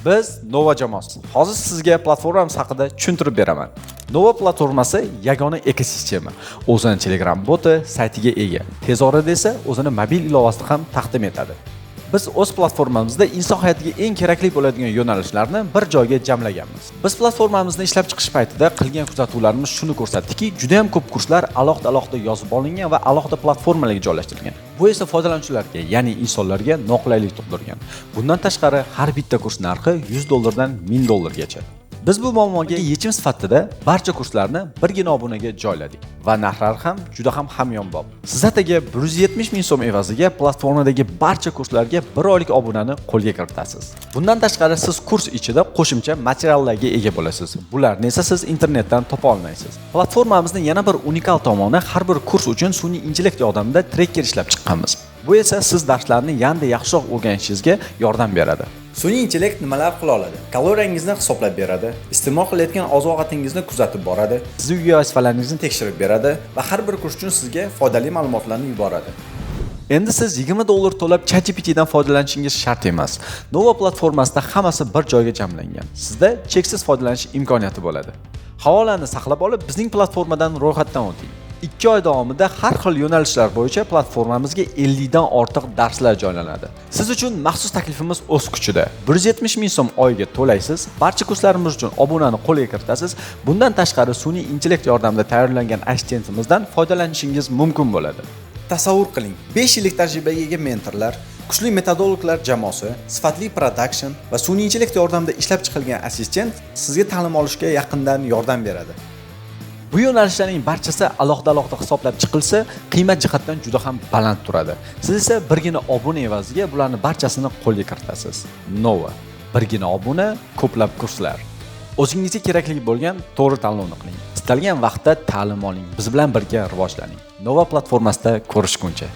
Biz Nova jamoasi. Hozir sizga platformamiz haqida tushuntirib beraman. Nova platformasi yagona ekosistema. O'zining Telegram boti saytiga ega. Tez orada esa o'zining mobil ilovasini ham taqdim etadi. Biz o'z platformamizda inson hayotiga eng kerakli bo'ladigan yo'nalishlarni bir joyga jamlaganmiz. Biz platformamizni ishlab chiqish paytida qilgan kuzatuvlarimiz shuni ko'rsatdiki, juda ham ko'p kurslar alohida yozib olingan va alohida platformalarga joylashtirilgan. Bu esa foydalanuvchilarga, ya'ni insonlarga noqulaylik tug'dirgan. Bundan tashqari, har bitta kurs narxi $100 dan $1000 gacha. Biz bu muammoga yechim sifatida barcha kurslarni birgina obunaga joyladik va narxlari ham juda ham hamyonbop. Siz ataga 170 ming so'm evaziga platformadagi barcha kurslarga 1 oylik obunani qo'lga kiritasiz. Bundan tashqari siz kurs ichida qo'shimcha materiallarga ega bo'lasiz. Bularni esa siz internetdan topa olmaysiz. Platformamizning yana bir unikal tomoni, har bir kurs uchun sun'iy intellekt yordamida trekker ishlab chiqqanmiz. Bu esa siz darslarni yanada yaxshiroq o'rganishingizga yordam beradi. Sun'iy intellekt nimalar qila oladi? Kaloriyangizni hisoblab beradi, iste'mol qilayotgan oziq-ovqatingizni kuzatib boradi, sizning uy vazifalaringizni tekshirib beradi va har bir kurs uchun sizga foydali ma'lumotlarni yuboradi. Endi siz $20 to'lab ChatGPT dan foydalanishingiz shart emas. Nova platformasida hammasi bir joyga jamlangan. Sizda cheksiz foydalanish imkoniyati bo'ladi. Havolani saqlab olib, bizning platformadan ro'yxatdan o'ting. 2 oy davomida har xil yo'nalishlar bo'yicha platformamizga 50 dan ortiq darslar joylanadi. Siz uchun maxsus taklifimiz o'z kuchida. 170 ming so'm oyiga to'laysiz, barcha kurslarimiz uchun obunani qo'lga kiritasiz. Bundan tashqari sun'iy intellekt yordamida tayyorlangan assistentimizdan foydalanishingiz mumkin bo'ladi. Tasavvur qiling, 5 yillik tajribaga ega mentorlar, kuchli metodologlar jamoasi, sifatli production va sun'iy intellekt yordamida ishlab chiqilgan assistent sizga ta'lim olishga yaqindan yordam beradi. Bu yo'nalishlarning barchasi alohida hisoblab chiqilsa, qiymat jihatdan juda ham baland turadi. Siz esa birgina obuna evaziga bularning barchasini qo'lga kiritasiz. Nova, birgina obuna, ko'plab kurslar. O'zingizga kerakli bo'lgan to'g'ri tanlovni qiling. Istalgan vaqtda ta'lim oling, biz bilan birga rivojlaning. Nova platformasida ko'rishguncha.